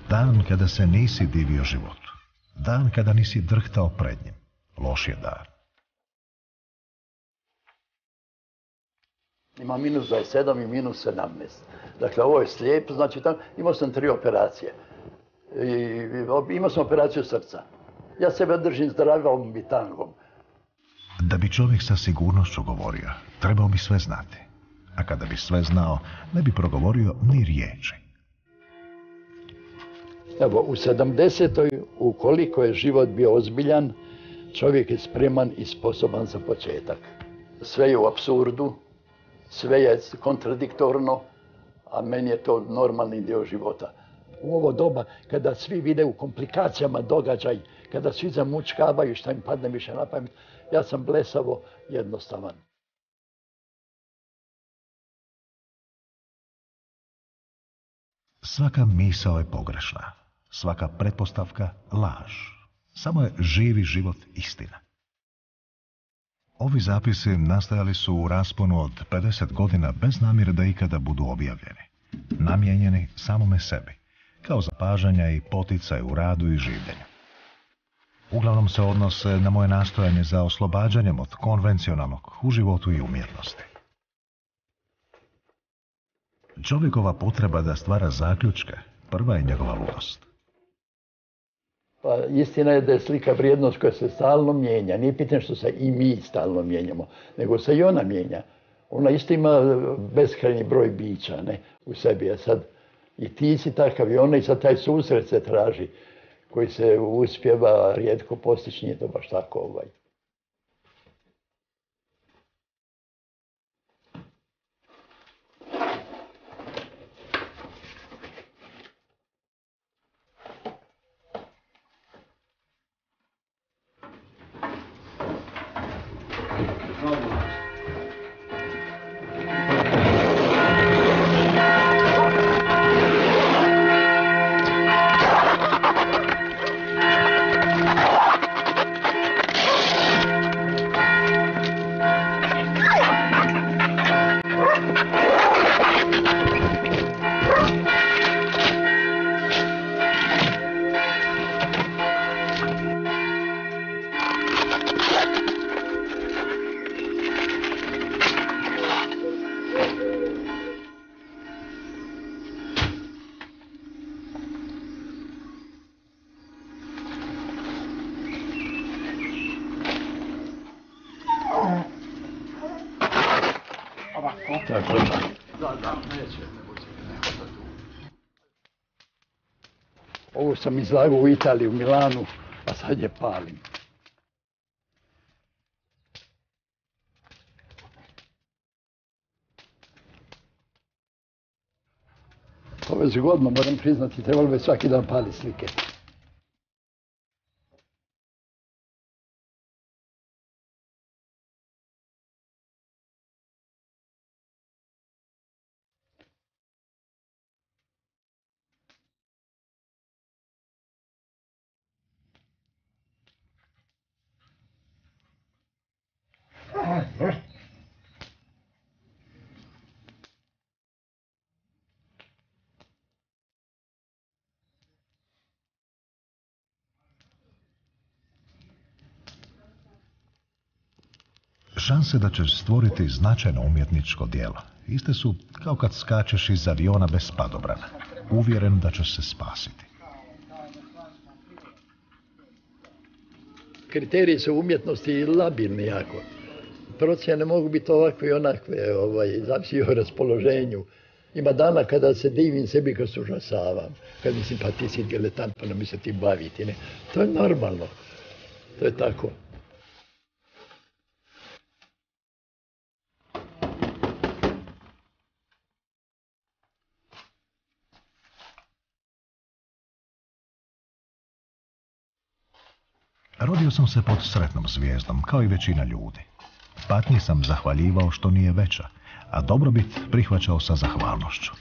Dan kada se nisi divio životu. Dan kada nisi drhtao pred njim. Loš je dan. Ima minus 27 i minus 17. Dakle, ovo je slijep, znači tam imao sam 3 operacije. Imao sam operaciju srca. Ja sebe držim zdravom bitangom. Da bi čovjek sa sigurnošću govorio, trebao bi sve znati. A kada bi sve znao, ne bi progovorio ni riječi. Evo, u 70. ukoliko je život bio ozbiljan, čovjek je spreman i sposoban za početak. Sve je u apsurdu, sve je kontradiktorno, a meni je to normalni dio života. U ovo doba, kada svi vide u komplikacijama događaj, kada svi zamučkavaju šta im padne više na pamet, ja sam blesavo jednostavan. Svaka misao je pogrešna, svaka pretpostavka laž. Samo je živi život istina. Ovi zapisi nastajali su u rasponu od 50 godina bez namjere da ikada budu objavljeni. Namijenjeni samome sebi, kao zapažanja i poticaj u radu i življenju. Uglavnom se odnose na moje nastojanje za oslobađanjem od konvencionalnog u životu i umjetnosti. Čovjekova potreba da stvara zaključke, prva je njegova ludost. Pa istina je da je slika vrijednost koja se stalno mijenja. Nije pitanje što se i mi stalno mijenjamo, nego se i ona mijenja. Ona isto ima beskrajni broj bića, ne, u sebi. A sad i ti si takav i ona i sad taj susret se traži, koji se uspjeva rijetko postići, nije to baš tako . Ovo sam izlagao u Italiji, u Milanu, a sad je palim. Ovo je zgodno, moram priznati, trebalo bi svaki dan pali slike. Šanse da ćeš stvoriti značajno umjetničko djelo iste su kao kad skačeš iz aviona bez padobrana, uvjeren da ćeš se spasiti. Kriteriji su umjetnosti labilni jako. Procjene mogu biti ovakve i onakve, zavisi o raspoloženju. Ima dana kada se divim sebi kad se užasavam, kad mislim pa ti si diletant pa nam se ti baviti. Ne? To je normalno, to je tako. Rodio sam se pod sretnom zvijezdom, kao i većina ljudi. Patnji sam zahvaljivao što nije veća, a dobrobit prihvaćao sa zahvalnošću.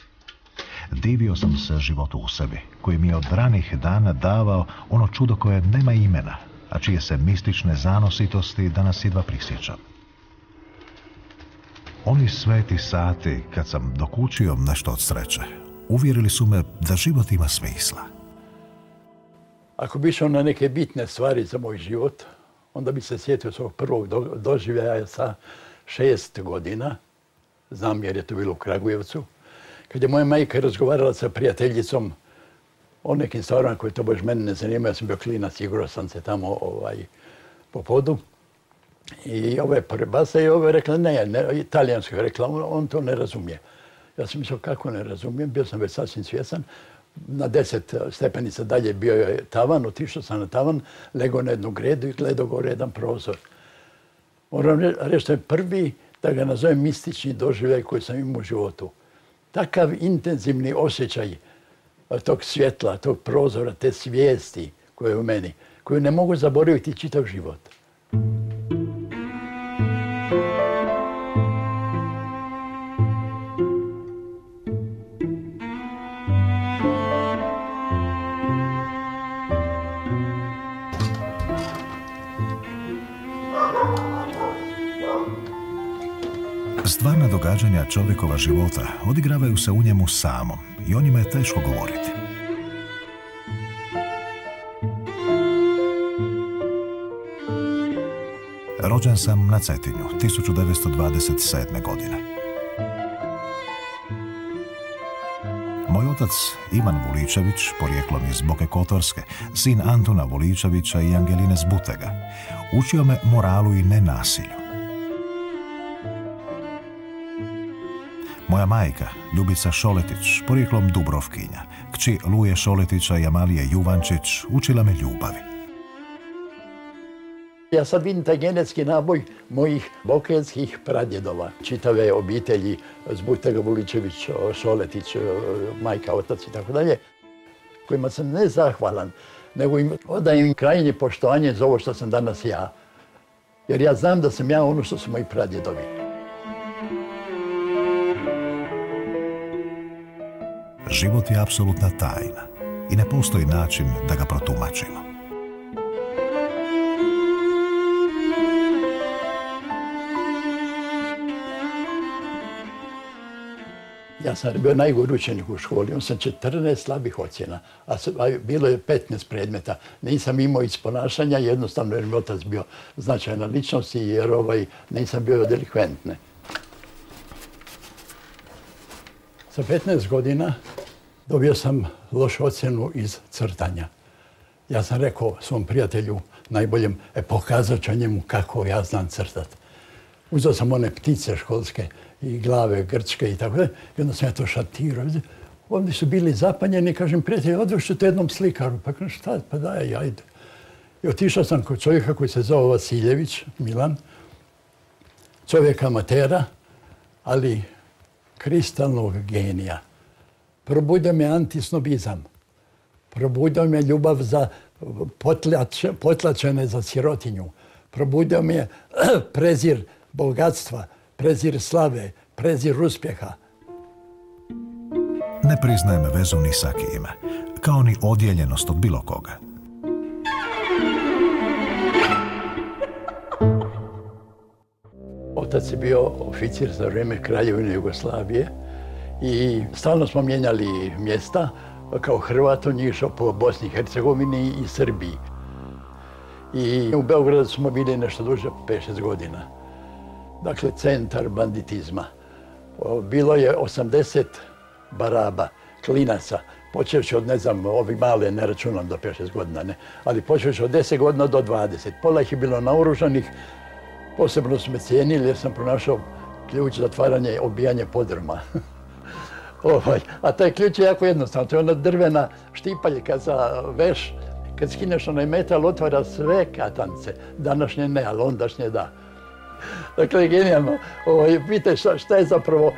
Divio sam se životu u sebi, koji mi je od ranih dana davao ono čudo koje nema imena, a čije se mistične zanositosti danas jedva prisjećam. Oni sveti sati, kad sam dokučio nešto od sreće, uvjerili su me da život ima smisla, Ako bi išao na neke bitne stvari za moj život, onda bi se sjetio svog prvog doživljaja sa 6 godina. Znam jer je to bilo u Kragujevcu. Kad je moja majka razgovarala sa prijateljicom o nekim stvarima koje to baš mene ne zanimaju, ja sam bio klinac, igrao sam se tamo po podu. I ova je prebasa i ova je rekla, ne, italijansko je rekla, on to ne razumije. Ja sam mislio, kako ne razumijem, bio sam već sasvim svjesan. Na 10 stepenica dalje bio je tavan, otišao sam na tavan, legao na jednu gredu i gledao gore jedan prozor. Moram reći, to je prvi, da ga nazovem, mistični doživljaj koji sam imao u životu. Takav intenzivni osjećaj tog svjetla, tog prozora, te svijesti koje je u meni, koju ne mogu zaboraviti čitav život. Stvarna događanja čovjekova života odigravaju se u njemu samom i o njima je teško govoriti. Rođen sam na Cetinju 1927. godine. Moj otac Ivan Vuličević, porijeklom iz Boke Kotorske, sin Antuna Vuličevića i Angeline Zbutega, učio me moralu i nenasilju. Moja majka, Ljubica Šoletić, porijeklom Dubrovkinja, kći Luje Šoletića i Amalije Juvančić, učila me ljubavi. Ja sad vidim taj genetski naboj mojih bokeljskih pradjedova, čitave obitelji Zbutega, Vuličević, Šoletić, majka, otac i tako dalje, kojima sam ne zahvalan, nego im odajem krajnje poštovanje za ovo što sam danas ja. Jer ja znam da sam ja ono što su moji pradjedovi. Život je apsolutna tajna i ne postoji način da ga protumačimo. Ja sam bio najgori učenik u školi, imao sam 14 slabih ocjena, a bilo je 15 predmeta. Nisam imao iz ponašanja, jednostavno jer mi otac bio značajna ličnost i jer nisam bio delikventne. Sa 15 godina dobio sam lošu ocjenu iz crtanja. Ja sam rekao svom prijatelju najboljem, pokazat ću njemu kako ja znam crtat. Uzeo sam one ptice školske i glave grčke i tako da. I onda sam ja to šatirao. Ovdje su bili zapanjeni, kažem, prijatelji, odvešću te jednom slikaru. Pa kažem, šta, pa daj, ajde. I otišao sam kod čovjeka koji se zove Vasiljević, Milan, čovjeka amatera, ali kristalnog genija. Probudio me antisnobizam. Probudio me ljubav za potlačene za sirotinju. Probudio me prezir bogatstva, prezir slave, prezir uspjeha. Ne priznajem vezu ni sa kime, kao ni odjeljenost od bilo koga. Otac je bio oficir za vrijeme Kraljevine Jugoslavije i stalno smo mijenjali mjesta. Kao Hrvat on je išao po Bosni i Hercegovini i Srbiji. I u Beogradu smo bili nešto duže, 5-6 godina. Dakle, centar banditizma. Bilo je 80 baraba, klinaca, počevši od, ne znam, ovi male, ne računam do 5-6 godina, ne, ali počevši od 10 godina do 20. Pola ih je bilo naoružanih, posebno su me cijenili jer sam pronašao ključ za otvaranje, obijanje podruma. A taj ključ je jako jednostavno, to je ona drvena štipaljka za veš. Kad skineš onaj metal, otvara sve katance. Današnje ne, ali ondašnje da. Dakle, genijalno. Pitaj šta je zapravo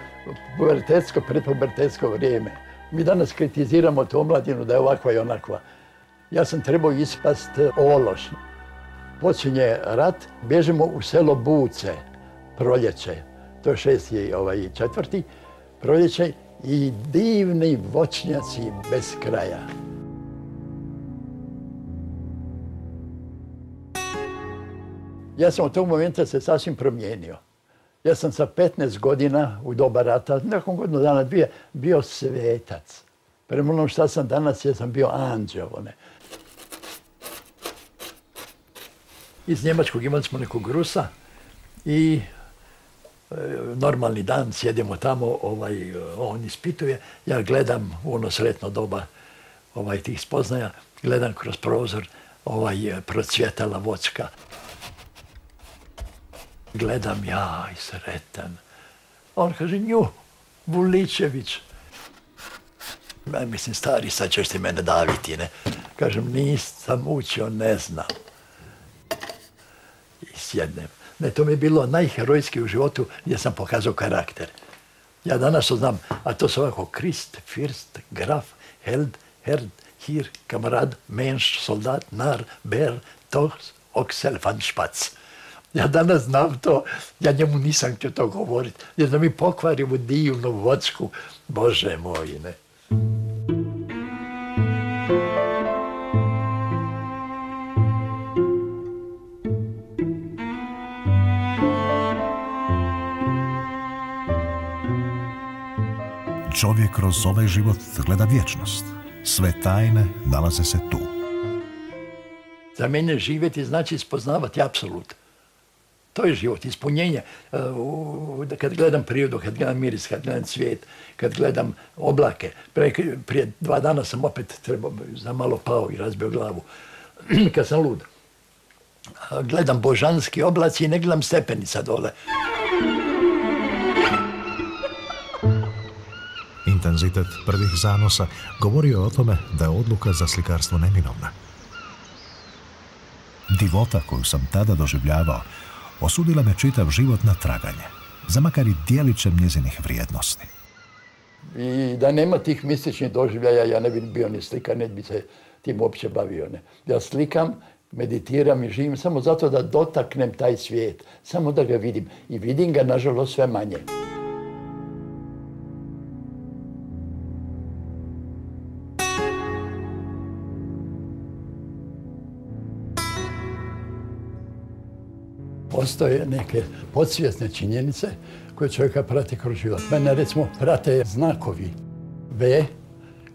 pubertetsko, predpubertetsko vrijeme. Mi danas kritiziramo tu omladinu da je ovakva i onakva. Ja sam trebao ispast ološ. Počinje rat, bježimo u selo Buce, proljeće. To je 6. i 4. proljeće i divni voćnjaci bez kraja. Ja sam od tog momenta se sasvim promijenio. Ja sam sa 15 godina u doba rata, nakon godinu dana dvije, bio svetac. Prema onom šta sam danas, ja sam bio anđeo. iz Njemačkog imali smo nekog Rusa i normalni dan, sjedimo tamo, on ispituje, ja gledam u ono sretno doba tih spoznaja, gledam kroz prozor, procvjetala voćka. Gledam ja i sretan. On kaže, nju, Vuličević. Ja mislim, stari, sad ćeš ti mene daviti, ne? Kažem, nisam učio, ne znam. I sjednem. Ne, to mi je bilo najherojskije u životu gdje sam pokazao karakter. Ja danas to znam, a to su ovako Krist, First, Graf, Held, Herd, Hir, Kamarad, Mensch, Soldat, Nar, Ber, Toks, Oksel, Van Špac. Ja danas znam to, ja njemu nisam htio to govoriti, jer da mi pokvari ovu divnu voćku, Bože moj, ne. Čovjek kroz ovaj život gleda vječnost. Sve tajne nalaze se tu. Za mene živjeti znači spoznavati apsolut. To je život, ispunjenje. Kad gledam prirodu, kad gledam miris, kad gledam cvijet, kad gledam oblake. Prije 2 dana sam opet za malo pao i razbio glavu. Kad sam lud. Gledam božanski oblaci i ne gledam stepenica dole. Intenzitet prvih zanosa govorio je o tome da je odluka za slikarstvo neminovna. Divota koju sam tada doživljavao osudila me čitav život na traganje, za makar i dijelićem njezinih vrijednosti. I da nema tih mističnih doživljaja, ja ne bi bio ni slikar, ne bi se tim uopće bavio. Ne. Ja slikam, meditiram i živim samo zato da dotaknem taj svijet, samo da ga vidim. I vidim ga, nažalost, sve manje. Postoje neke podsvjesne činjenice koje čovjeka prate kroz život. Mene, recimo, prate znakovi V,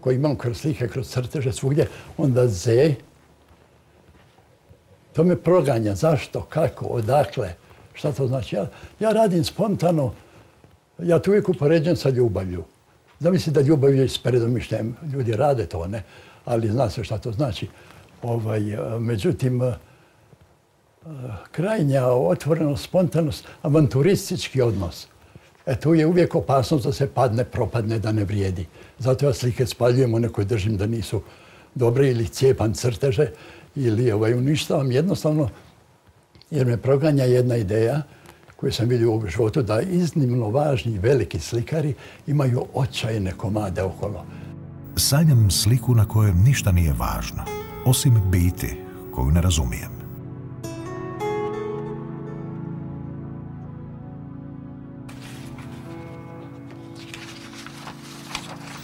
koji imam kroz slike, kroz crteže, svugdje, onda Z. To me proganja. Zašto? Kako? Odakle? Šta to znači? Ja radim spontano. Ja to uvijek upoređujem sa ljubavlju. Zamisli da ljubav je s predomišljajem. Ljudi rade to, ne? Ali zna se šta to znači. Međutim, krajnja otvorenost, spontanost, avanturistički odnos. Tu je uvijek opasnost da se padne, propadne, da ne vrijedi. Zato ja slike spaljujem, one koje držim da nisu dobre, ili cijepam crteže, ili uništavam jednostavno, jer me proganja jedna ideja koju sam vidio u životu, da iznimno važni i veliki slikari imaju očajne komade okolo. Sanjam sliku na kojoj ništa nije važno, osim biti koju ne razumijem.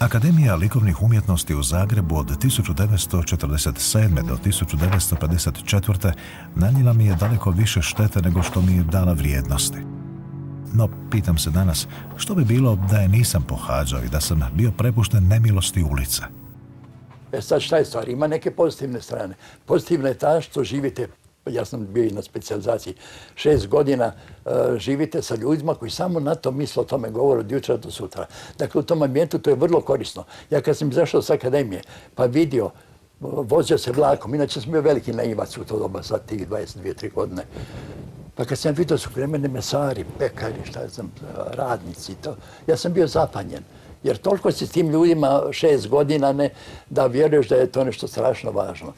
Akademija likovnih umjetnosti u Zagrebu od 1947. do 1954. nanijela mi je daleko više štete nego što mi je dala vrijednosti. No, pitam se danas, što bi bilo da je nisam pohađao i da sam bio prepušten nemilosti ulice? Sad šta je stvar? Ima neke pozitivne strane. Pozitivna je ta što živite, ja sam bio i na specijalizaciji, 6 godina živite sa ljudima koji samo na to misle, o tome govore od jutra do sutra. Dakle, u tom ambijentu to je vrlo korisno. Ja kad sam izašao s akademije, pa vidio, vozio se vlakom, inače sam bio veliki naivac u to doba, sad tih 22-3 godine. Pa kad sam vidio su kremene mesari, pekari, šta znam, radnici, to, ja sam bio zapanjen. Jer toliko si s tim ljudima 6 godina da vjeruješ da je to nešto strašno važno.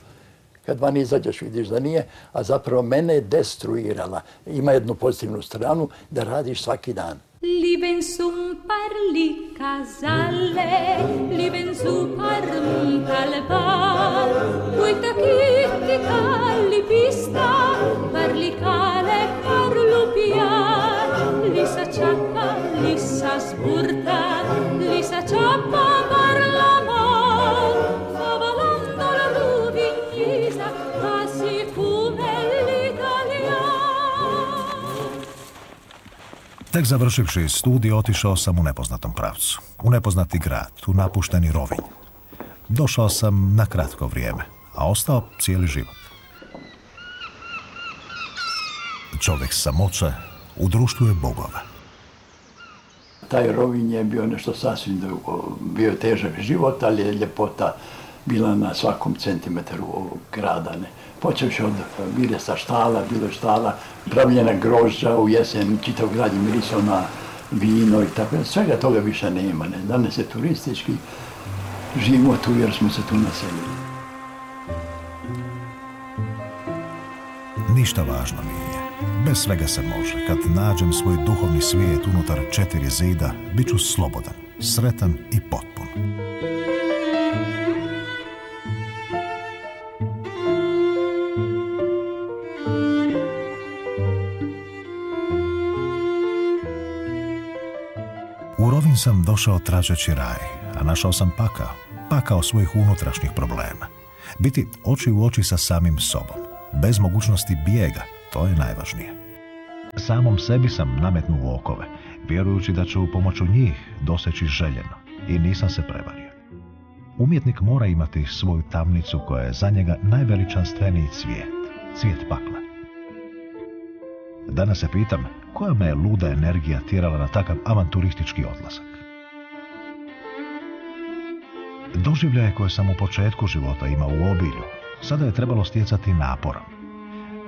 Kad van izađeš vidiš da nije, a zapravo mene je destruirala. Ima jednu pozitivnu stranu da radiš svaki dan. Liven sum parli casale, liven su parm calvar, uita kitti calli pista, parli cale parlu pian, lisa ciappa, lisa spurta, lisa ciappa parla mal, favolando la ruvignisa, quasi come l'italian. Tek završivši studij, otišao sam u nepoznatom pravcu, u nepoznati grad, u napušteni Rovinj. Došao sam na kratko vrijeme, a ostao cijeli život. čovjek samoće, u društvu je bogova. Taj Rovinj je bio nešto sasvim drugo. Bio je težak život, ali je ljepota bila na svakom centimetru ovog grada. Počevši od miresa štala, bilo je štala, pravljena grožđa u jesen, čitav grad je mirisao na vino i tako. Svega toga više nema. Danas je turistički, živimo tu jer smo se tu naselili. Ništa važno nije. Bez svega se može. Kad nađem svoj duhovni svijet unutar 4 zida, bit ću slobodan, sretan i potpun. U Rovinj sam došao tražeći raj, a našao sam pakao svojih unutrašnjih problema. Biti oči u oči sa samim sobom, bez mogućnosti bijega, to je najvažnije. Samom sebi sam nametnuo okove, vjerujući da ću pomoću njih doseći željeno, i nisam se prevario. Umjetnik mora imati svoju tamnicu koja je za njega najveličanstveniji cvijet pakla. Danas se pitam koja me je luda energija tjerala na takav avanturistički odlazak. Doživljaje koje sam u početku života imao u obilju, sada je trebalo stjecati naporom.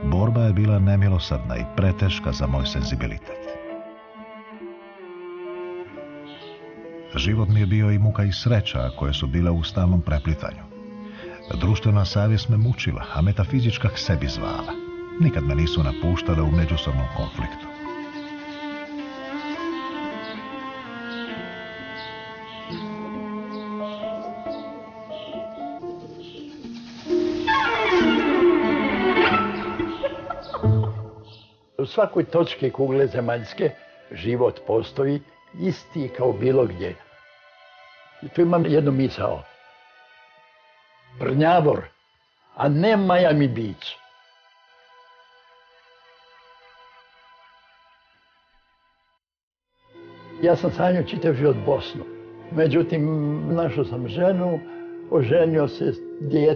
Borba je bila nemilosrdna i preteška za moj senzibilitet. Život mi je bio i muka i sreća koje su bile u stalnom preplitanju. Društvena savjest me mučila, a metafizička k sebi zvala. Nikad me nisu napuštale u međusobnom konfliktu. U svakoj točki kugle zemaljske život postoji isti kao bilo gdje. I tu imam jednu misao. Prnjavor, a ne Miami Beach. Ja sam sanjao čitav život Bosnu. Međutim, našao sam ženu, oženio se,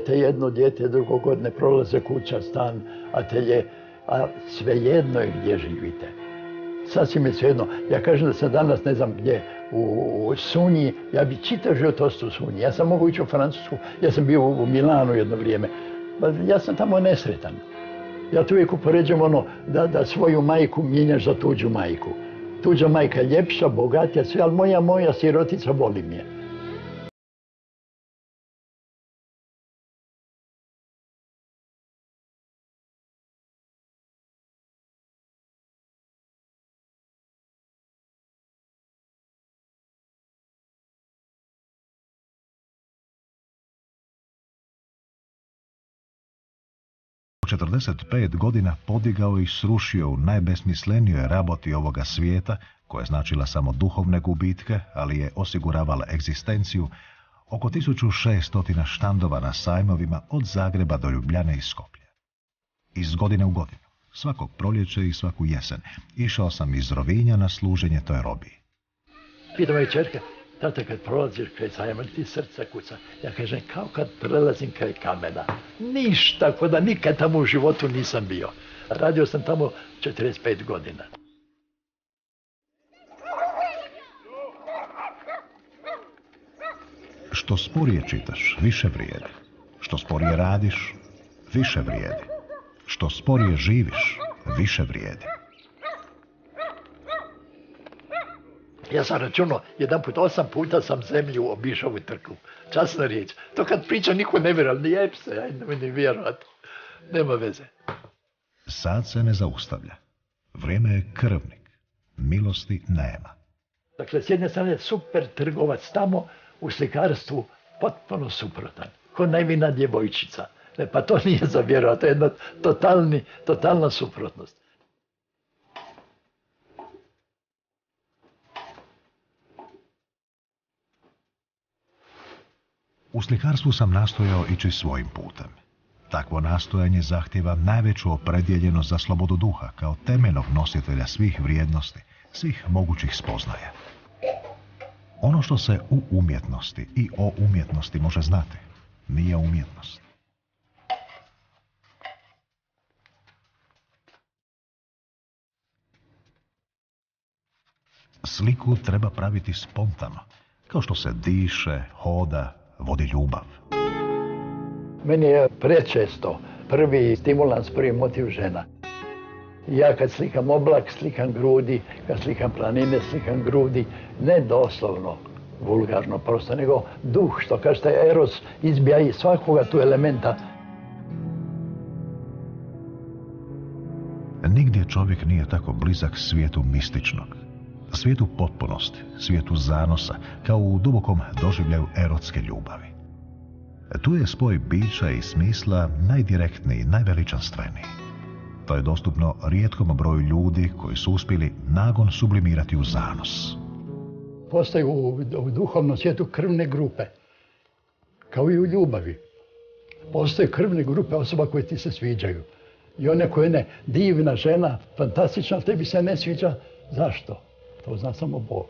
jedno dijete, drugo godine prolaze kuća, stan, atelje, a svejedno je gdje živite. Sasvim je svejedno. Ja kažem da sam danas ne znam gdje, u Sunji, ja bi čitav život ostao u Sunji. Ja sam mogu ići u Francusku, ja sam bio u Milanu jedno vrijeme. Ja sam tamo nesretan. Ja tu uvijek upoređujem da svoju majku mijenjaš za tuđu majku. Tuđa majka je ljepša, bogatija, sve, ali moja sirotica voli me. U 45 godina podigao i srušio u najbesmislenijoj raboti ovoga svijeta, koja je značila samo duhovne gubitke, ali je osiguravala egzistenciju, oko 1600 štandova na sajmovima od Zagreba do Ljubljane i Skoplja. Iz godine u godinu, svakog proljeća i svaku jesen, išao sam iz Rovinja na služenje toj robiji. Pita moja čerka, tata, kad prolaziš kraj sajma, ti srce kuca. Ja kažem, kao kad prelazim kraj kamena. Ništa, ko da nikad tamo u životu nisam bio. Radio sam tamo 45 godina. Što sporije čitaš, više vrijedi. Što sporije radiš, više vrijedi. Što sporije živiš, više vrijedi. Ja sam računao, 8 puta sam zemlju obišao u trku. Časna riječ. To kad priča niko ne vjeruje, ali jeb se, ajde mi ne vjerovati. Nema veze. Sad se ne zaustavlja. Vrijeme je krvnik. Milosti nema. Dakle, s jedne strane super trgovac tamo, u slikarstvu potpuno suprotan. Ko najmina djevojčica. Pa to nije za vjerovati, to je jedna totalna suprotnost. U slikarstvu sam nastojao ići svojim putem. Takvo nastojanje zahtijeva najveću opredjeljenost za slobodu duha kao temeljnog nositelja svih vrijednosti, svih mogućih spoznaja. Ono što se u umjetnosti i o umjetnosti može znati, nije umjetnost. Sliku treba praviti spontano, kao što se diše, hoda, vodi ljubav. Meni je prečesto prvi stimulans, prvi motiv žena. Ja kad slikam oblak, slikam grudi, kad slikam planine, slikam grudi, ne doslovno, vulgarno prosto, nego duh, što kaže taj eros, izbija iz svakoga tu elementa. Nigdje čovjek nije tako blizak svijetu mističnog, svijetu potpunosti, svijetu zanosa, kao u dubokom doživljaju erotske ljubavi. Tu je spoj bića i smisla najdirektniji, najveličanstveniji. To je dostupno rijetkom broju ljudi koji su uspjeli nagon sublimirati u zanos. Postoje u duhovnom svijetu krvne grupe, kao i u ljubavi. Postoje krvne grupe osoba koje ti se sviđaju. I one koje ne, divna žena, fantastična, tebi se ne sviđa. Zašto? To zna samo Bog.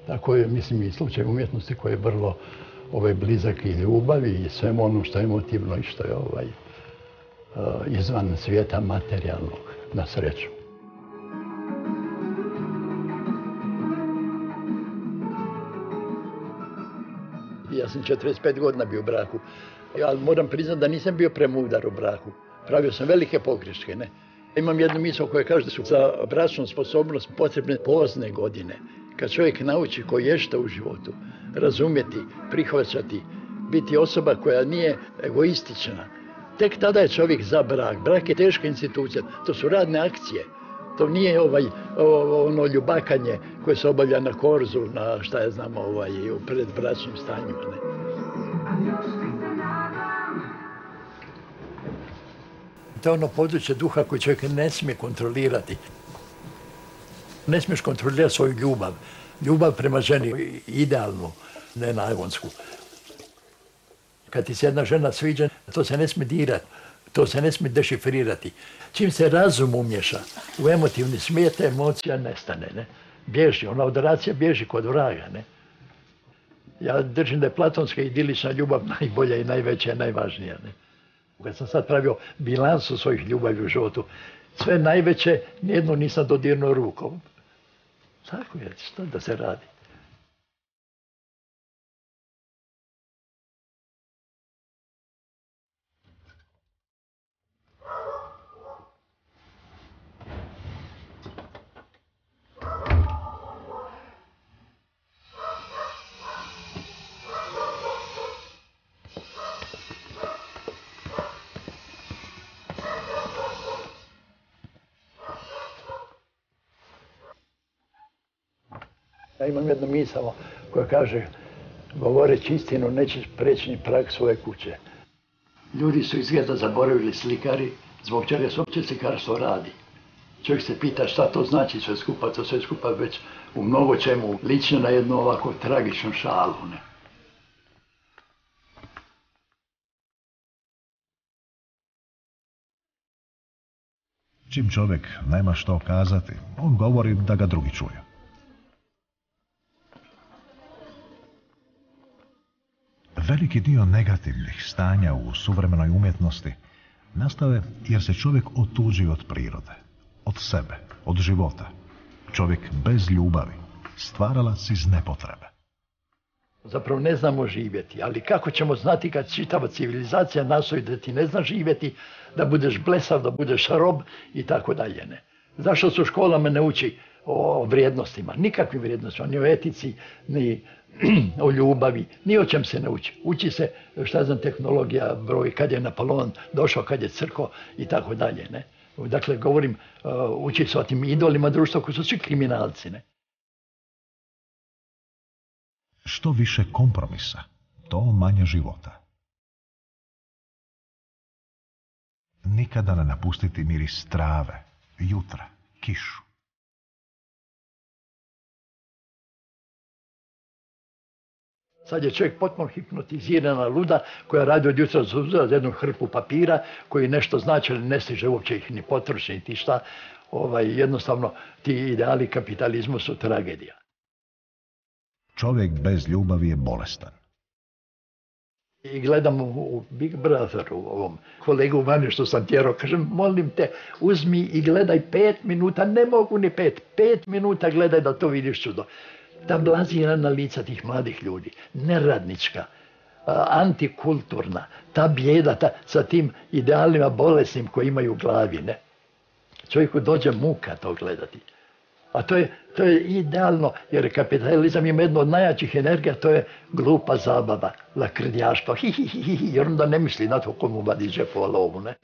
Tako je, mislim, i slučaj umjetnosti koji je vrlo blizak i ljubavi i svemu ono što je emotivno i što je izvan svijeta materijalnog, na sreću. Ja sam 45 godina bio u braku, ali moram priznati da nisam bio premudar u braku. Pravio sam velike pogreške, ne? Imam jednu misao koja kaže da su za bračnu sposobnost potrebne pozne godine. Kad čovjek nauči koji je šta u životu, razumjeti, prihvaćati, biti osoba koja nije egoistična, tek tada je čovjek za brak. Brak je teška institucija, to su radne akcije. To nije ono ljubakanje koje se obavlja na korzu, na šta ja znam, u predbračnim stanjima. Ne? To je ono područje duha koje čovjek ne smije kontrolirati. Ne smiješ kontrolirati svoju ljubav. Ljubav prema ženi, idealnu, ne nagonsku. Kad ti se jedna žena sviđa, to se ne smije dirati, to se ne smije dešifrirati. Čim se razum umješa u emotivni svijet, emocija nestane, ne? Bježi, ona adoracija bježi kod vraga, ne? Ja držim da je platonska idilična ljubav najbolja i najveća i najvažnija, ne? Kad sam sad pravio bilansu svojih ljubavi u životu, sve najveće, nijedno nisam dodirnuo rukom. Tako je, što da se radi? Ja imam jednu misao koja kaže, govoreći istinu, nećeš preći ni prag svoje kuće. Ljudi su izgleda zaboravili slikari, zbog čega se uopće slikarstvo radi. Čovjek se pita šta to znači sve skupa, to sve skupa već u mnogo čemu liči na jednu ovako tragičnu šalu. Ne? Čim čovjek nema što kazati, on govori da ga drugi čuju. Veliki dio negativnih stanja u suvremenoj umjetnosti nastave jer se čovjek otuđi od prirode, od sebe, od života. Čovjek bez ljubavi, stvaralac iz nepotrebe. Zapravo ne znamo živjeti, ali kako ćemo znati kad čitava civilizacija nastoji da ti ne zna živjeti, da budeš blesav, da budeš rob i tako dalje, ne? Zašto se u školama ne uči o vrijednostima, nikakvim vrijednostima, ni o etici, ni o ljubavi, ni o čem se ne uči. Uči se, šta znam, tehnologija, broj, kad je Napoleon došao, kad je crko i tako dalje, ne? Dakle, govorim, uči se o tim idolima društva koji su svi kriminalci, ne? Što više kompromisa, to manje života. Nikada ne napustiti miris trave, jutra, kišu. Sad je čovjek potpuno hipnotizirana luda koja radi od jutra za jednu hrpu papira koji nešto znači, ali ne stiže uopće ih ni potroši, niti šta. Jednostavno, ti ideali kapitalizmu su tragedija. Čovjek bez ljubavi je bolestan. I gledam u Big Brotheru, ovom kolegu vani što sam tjerao, kažem, molim te, uzmi i gledaj 5 minuta, ne mogu ni 5 minuta gledaj da to vidiš čudo. Ta blazirana lica tih mladih ljudi, neradnička, antikulturna, ta bijeda sa tim idealima bolesnim koji imaju u glavi, ne. Čovjeku dođe muka to gledati. A to je idealno, jer kapitalizam ima jednu od najjačih energija, to je glupa zabava, lakrdjaštvo, jer onda ne misli na to komu vadi džepova lovu, ne.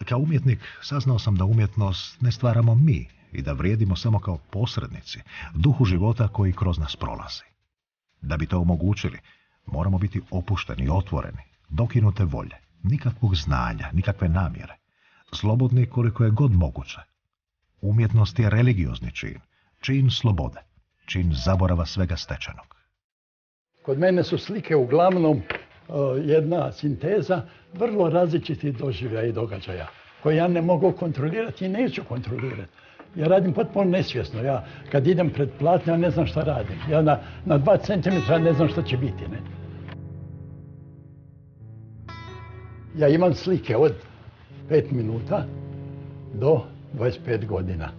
Kao umjetnik saznao sam da umjetnost ne stvaramo mi i da vrijedimo samo kao posrednici, duhu života koji kroz nas prolazi. Da bi to omogućili, moramo biti opušteni, otvoreni, dokinute volje, nikakvog znanja, nikakve namjere, slobodni koliko je god moguće. Umjetnost je religiozni čin, čin slobode, čin zaborava svega stečenog. Kod mene su slike uglavnom jedna sinteza vrlo različitih doživljaja i događaja, koje ja ne mogu kontrolirati i neću kontrolirati. Ja radim potpuno nesvjesno. Ja kad idem pred platno, ja ne znam šta radim. Ja na 2 centimetra ne znam šta će biti. Ne? Ja imam slike od 5 minuta do 25 godina.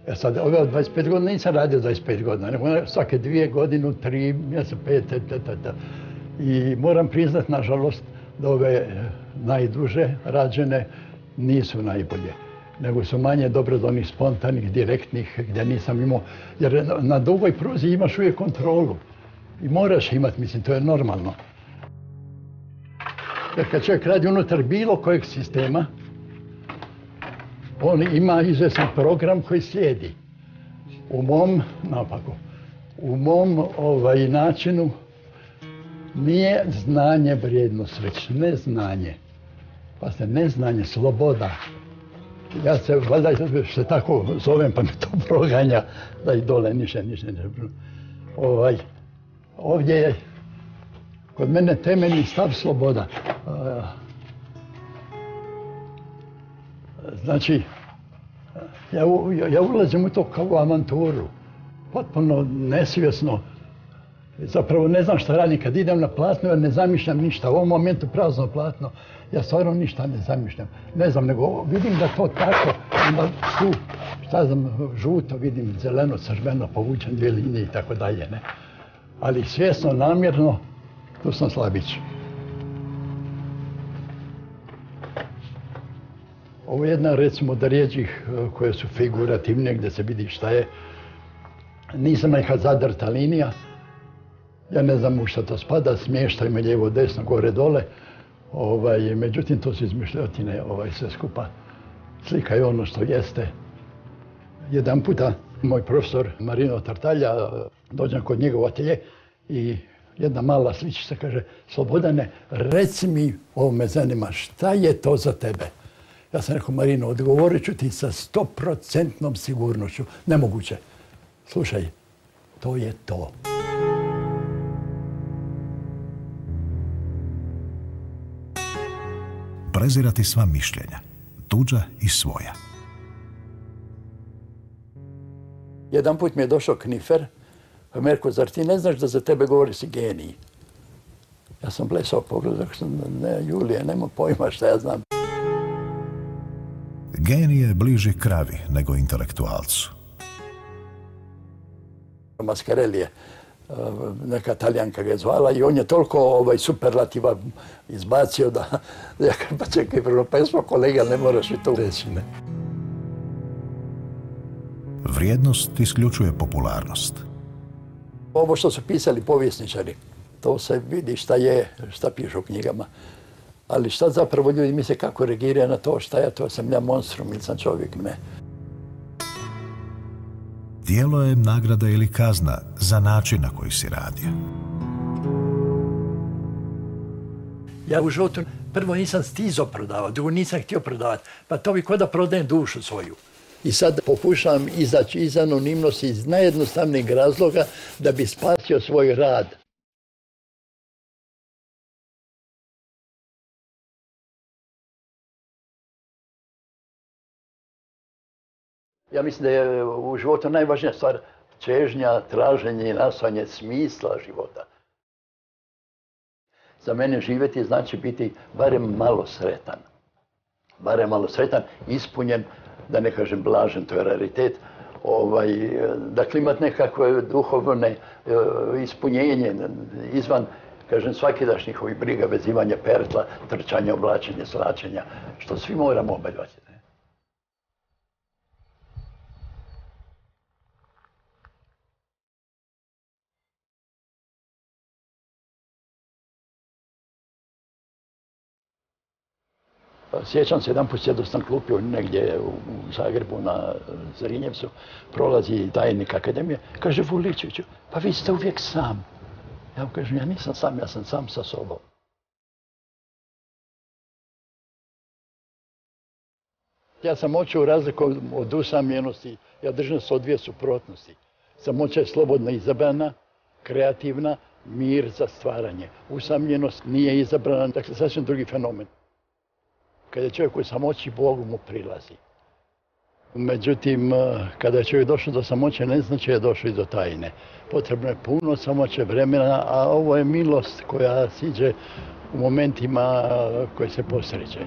Ja sad ove od 25 godina nisam radio 25 godina, nego svake 2 godine, 3 mjeseca, 5, I moram priznat, nažalost, da ove najduže rađene nisu najbolje, nego su manje dobro od onih spontanih, direktnih, gdje nisam imao, jer na dugoj pruzi imaš uvijek kontrolu i moraš imati, mislim, to je normalno. Jer kad čovjek radi unutar bilo kojeg sistema, on ima izvjesan program koji slijedi. U mom napaku, u mom načinu nije znanje vrijednost, već neznanje. Pa se neznanje, sloboda. Ja se valjda se tako zovem, pa me to proganja da i dole niše. Ovdje je kod mene temeljni stav sloboda. Znači, ja ulazim u to kao u avanturu, potpuno nesvjesno. Zapravo ne znam šta radim kad idem na platno, jer ne zamišljam ništa. U ovom momentu prazno platno, ja stvarno ništa ne zamišljam. Ne znam, nego vidim da to tako, onda tu, šta znam, žuto vidim, zeleno, crveno, povučen 2 linije i tako dalje, ne. Ali svjesno, namjerno, tu sam slabić. Ovo je jedna, recimo, od rijeđih koje su figurativne, gdje se vidi šta je. Nisam neka zadrta linija. Ja ne znam u šta to spada, smještaj me lijevo, desno, gore, dole. Međutim, to su izmišljotine, sve skupa. Slika je ono što jeste. Jedan puta moj profesor Marino Tartalja, dođem kod njega u atelje i jedna mala sličica kaže: Slobodane, reci mi, ovo me zanima, šta je to za tebe? Ja sam rekao: Marino, odgovorit ću ti sa 100% sigurnošću. Nemoguće. Slušaj, to je to. Prezirati sva mišljenja, tuđa i svoja. Jedan put mi je došao Knifer, pa mi je rekao: zar ti ne znaš da za tebe govori si genij? Ja sam blesao pogled, rekao sam: ne, Julije, nema pojma šta ja znam. Genij je bliži kravi nego intelektualcu. Mascarelli je, neka Talijanka ga je zvala i on je toliko superlativa izbacio da ja kažem: pa čekaj, pa jesmo kolega, ne moraš i to reći, ne. Vrijednost isključuje popularnost. Ovo što su pisali povjesničari, to se vidi šta je, šta pišu u knjigama. Ali šta zapravo ljudi misle, kako reagiraju na to, šta je to, sam ja monstrum ili sam čovjek, ne. Djelo je nagrada ili kazna za način na koji si radio. Ja u životu prvo nisam stizao prodavati, drugo nisam htio prodavati. Pa to bi kao da prodajem dušu svoju. I sad pokušavam izaći iz anonimnosti iz najjednostavnijeg razloga da bi spasio svoj rad. Ja mislim da je u životu najvažnija stvar čežnja, traženje i nastojanje smisla života. Za mene živjeti znači biti barem malo sretan. Barem malo sretan, ispunjen, da ne kažem blažen, to je raritet. Dakle, imati nekakve duhovne ispunjenje izvan, kažem, svakidašnjih ovih briga, vezivanja pertla, trčanja, oblačenja, svlačenja, što svi moramo obavljati. Sjećam se, jedan put sjedio sam klupio negdje u Zagrebu na Zrinjevcu, prolazi tajnik akademije, kaže Vuličeviću, pa vi ste uvijek sam. Ja mu kažem, ja nisam sam, ja sam sam sa sobom. Ja sam moću razliku od usamljenosti, ja držim se od dvije suprotnosti. Samoća je slobodno izabrana, kreativna, mir za stvaranje. Usamljenost nije izabrana, dakle sasvim drugi fenomen. Kada je čovjek u samoći, Bog mu prilazi. Međutim, kada je čovjek došao do samoće, ne znači da je došao i do tajne. Potrebno je puno samoće, vremena, a ovo je milost koja siđe u momentima koji se posreće.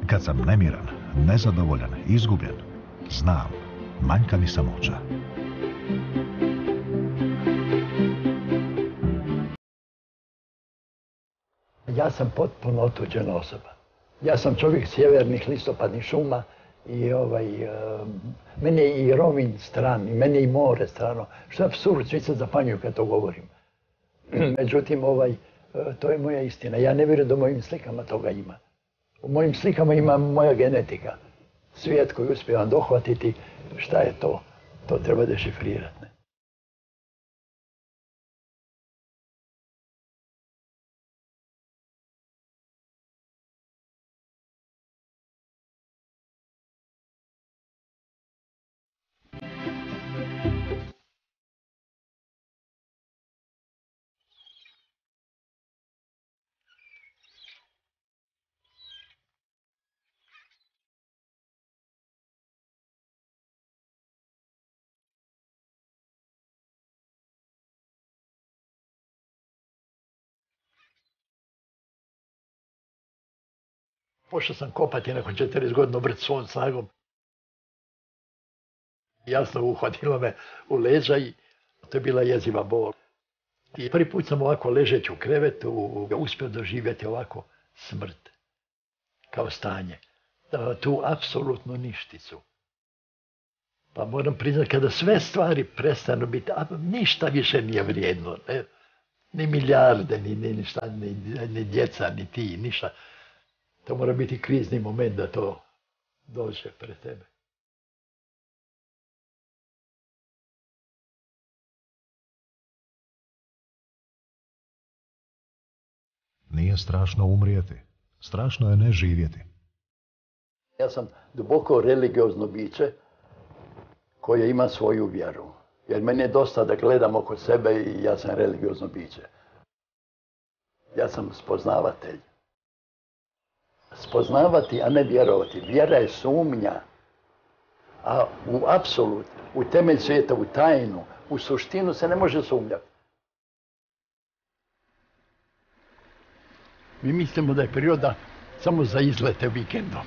Kad sam nemiran, nezadovoljan, izgubljen, znam, manjka mi samoća. Ja sam potpuno otuđena osoba. Ja sam čovjek sjevernih listopadnih šuma i meni je i Rovinj stran, i meni je i more strano. Što je apsurd, svi se zapanjuju kad to govorim. Međutim, to je moja istina. Ja ne vjerujem da u mojim slikama toga ima. U mojim slikama ima moja genetika. Svijet koji uspijevam dohvatiti, šta je to? To treba dešifrirati. Pošao sam kopati nakon 40 godina obrt svom snagom. Jasno uhvatilo me u leđa i to je bila jeziva bol. I prvi put sam ovako ležeći u krevetu uspio doživjeti ovako smrt. Kao stanje. Tu apsolutnu ništicu. Pa moram priznati, kada sve stvari prestanu biti, ništa više nije vrijedno. Ne? Ni milijarde, ni djeca, ni ti, ništa. To mora biti krizni moment da to dođe pred tebe. Nije strašno umrijeti. Strašno je ne živjeti. Ja sam duboko religiozno biće koje ima svoju vjeru. Jer meni je dosta da gledam oko sebe i ja sam religiozno biće. Ja sam spoznavatelj. Spoznavati, a ne vjerovati. Vjera je sumnja. A u apsolut, u temelj svijeta, u tajnu, u suštinu se ne može sumnjati. Mi mislimo da je priroda samo za izlete vikendom.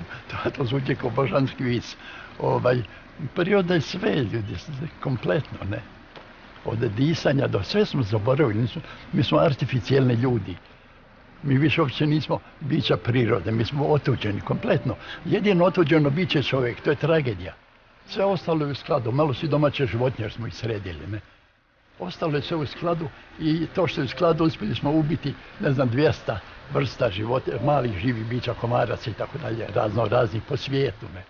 To zvuči kao božanski vis. Priroda je sve, ljudi, kompletno, ne? Od disanja do sve smo zaboravili. Mi smo artificijelni ljudi. Mi više uopće nismo bića prirode, mi smo otuđeni kompletno. Jedino otuđeno biće je čovjek, to je tragedija. Sve ostalo je u skladu, malo si domaće životinje jer smo ih sredili, ne? Ostalo je sve u skladu i to što je u skladu uspjeli smo ubiti, 200 vrsta života, malih živih bića, komaraca i tako dalje, raznih po svijetu, ne?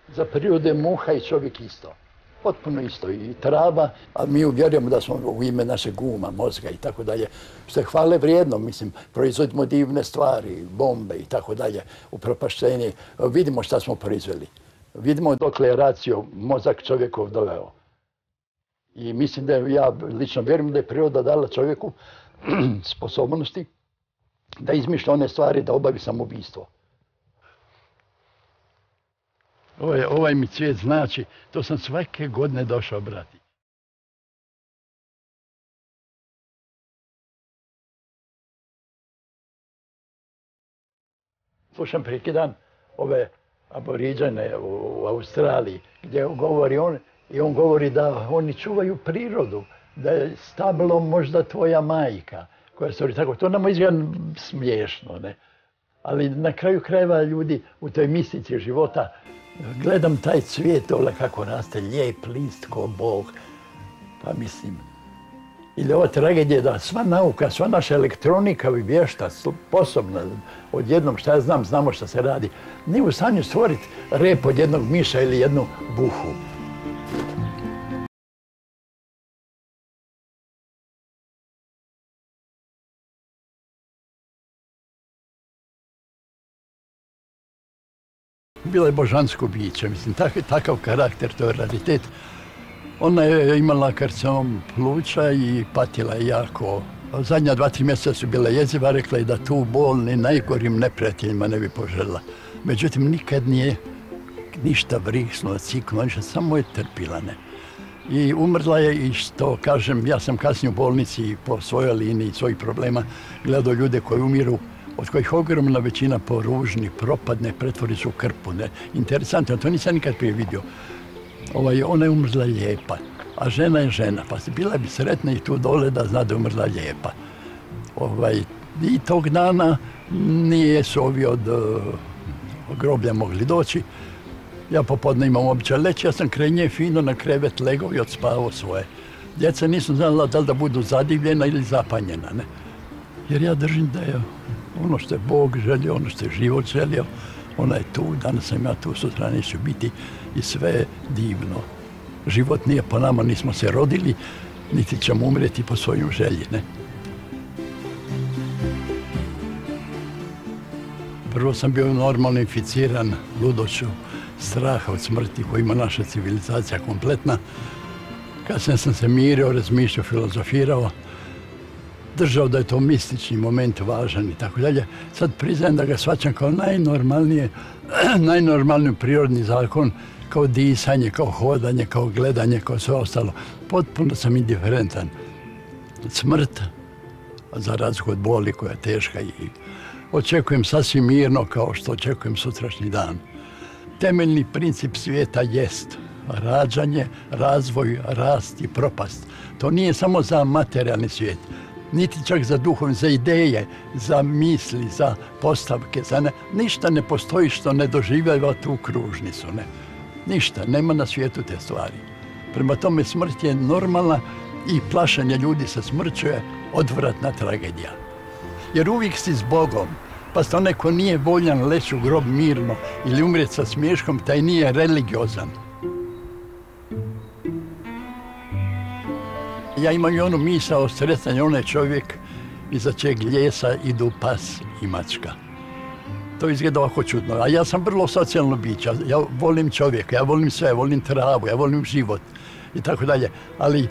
Za prirode muha i čovjek isto. Potpuno isto i trava, a mi uvjerujemo da smo u ime našeg uma, mozga i tako dalje, što je hvale vrijedno, mislim, proizvodimo divne stvari, bombe i tako dalje, upropaštenje. Vidimo šta smo proizveli. Vidimo dokle je racio mozak čovjekov doveo. I mislim da ja lično vjerujem da je priroda dala čovjeku sposobnosti da izmišlja one stvari da obavi samoubistvo. Ovaj mi cvijet znači, to sam svake godine došao brati. Slušam preki dan ove aboriđane u Australiji, gdje govori on, i on govori da oni čuvaju prirodu, da je stablo možda tvoja majka, koja stvari tako. To nam izgleda smiješno, ne? Ali na kraju krajeva ljudi u toj mistici života, gledam taj cvijet dole kako raste, lijep list ko Bog, pa mislim, ili ova tragedija da sva nauka, sva naša elektronika i vješta sposobna odjednom, šta ja znam, znamo šta se radi, nije u stanju stvoriti rep od jednog miša ili jednu buhu. Bilo je božansko biće, mislim, takav karakter, to je raritet. Ona je imala karcinom pluća i patila je jako. Zadnja 2-3 mjeseca su bila jeziva, rekla je da tu bol ni najgorim neprijateljima ne bi poželjela. Međutim, nikad nije ništa vrisnuo, ciknuo, ništa, samo je trpila, ne. I umrla je i što kažem, ja sam kasnije u bolnici po svojoj liniji, svojih problema, gledao ljude koji umiru, od kojih ogromna većina poružni, propadne, pretvori se u krpu. Ne? Interesantno, to nisam nikad prije vidio. Ona je umrla lijepa, a žena je žena, pa bila bi sretna i tu dole da zna da je umrla lijepa. I tog dana nije su ovi od groblja mogli doći. Ja popodne imam običaj leći, ja sam kraj nje fino na krevet legao i odspavao svoje. Djeca nisu znala da li da budu zadivljena ili zapanjena. Ne? Jer ja držim da je ono što je Bog želio, ono što je život želio, ona je tu, danas sam ja tu, sutra neću biti i sve je divno. Život nije po nama, nismo se rodili, niti ćemo umreti po svojoj želji, ne? Prvo sam bio normalno inficiran ludoću straha od smrti koju ima naša civilizacija kompletna. Kasnije sam se mirio, razmišljao, filozofirao, držao da je to mistični moment važan i tako dalje. Sad priznajem da ga shvaćam kao najnormalniji prirodni zakon, kao disanje, kao hodanje, kao gledanje, kao sve ostalo. Potpuno sam indiferentan. Smrt, za razliku od boli koja je teška i očekujem sasvim mirno kao što očekujem sutrašnji dan. Temeljni princip svijeta jest rađanje, razvoj, rast i propast. To nije samo za materijalni svijet, niti čak za duhovne, za ideje, za misli, za postavke, ništa ne postoji što ne doživljava tu kružnicu, ne. Ništa, nema na svijetu te stvari. Prema tome smrt je normalna i plašenje ljudi sa smrću je odvratna tragedija. Jer uvijek si s Bogom, pa što neko nije voljan leći u grob mirno ili umrijeti sa smiješkom, taj nije religiozan. Ja imam i onu misao sretan je onaj čovjek iza čeg lijesa idu pas i mačka. To izgleda ovako čudno, a ja sam vrlo socijalno biće, ja volim čovjeka, ja volim sve, volim travu, ja volim život i tako dalje, ali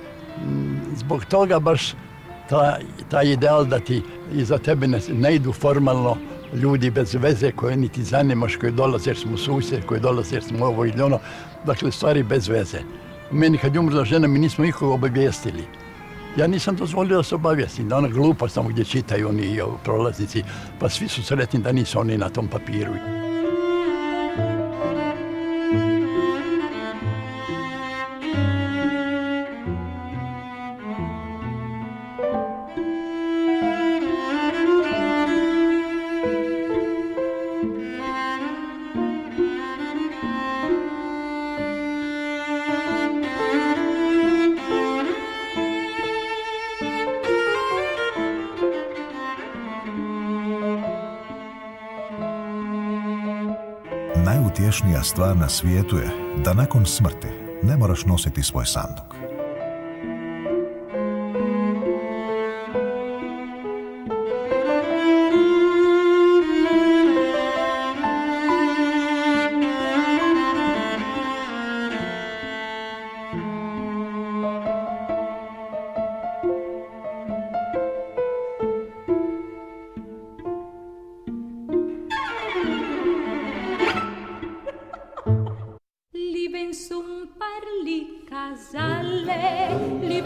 zbog toga baš taj ideal da ti iza tebe ne idu formalno ljudi bez veze koje niti zanimaš, koji dolaze jer smo susjed, koji dolaze jer smo ovo ili ono, dakle stvari bez veze. Meni kad je umrla žena mi nismo nikoga obavijestili. Ja nisam dozvolio da se obavijestim, da ona glupa samo gdje čitaju oni prolaznici, pa svi su sretni da nisu oni na tom papiru. Najutješnija stvar na svijetu je da nakon smrti ne moraš nositi svoj sanduk. casalle, li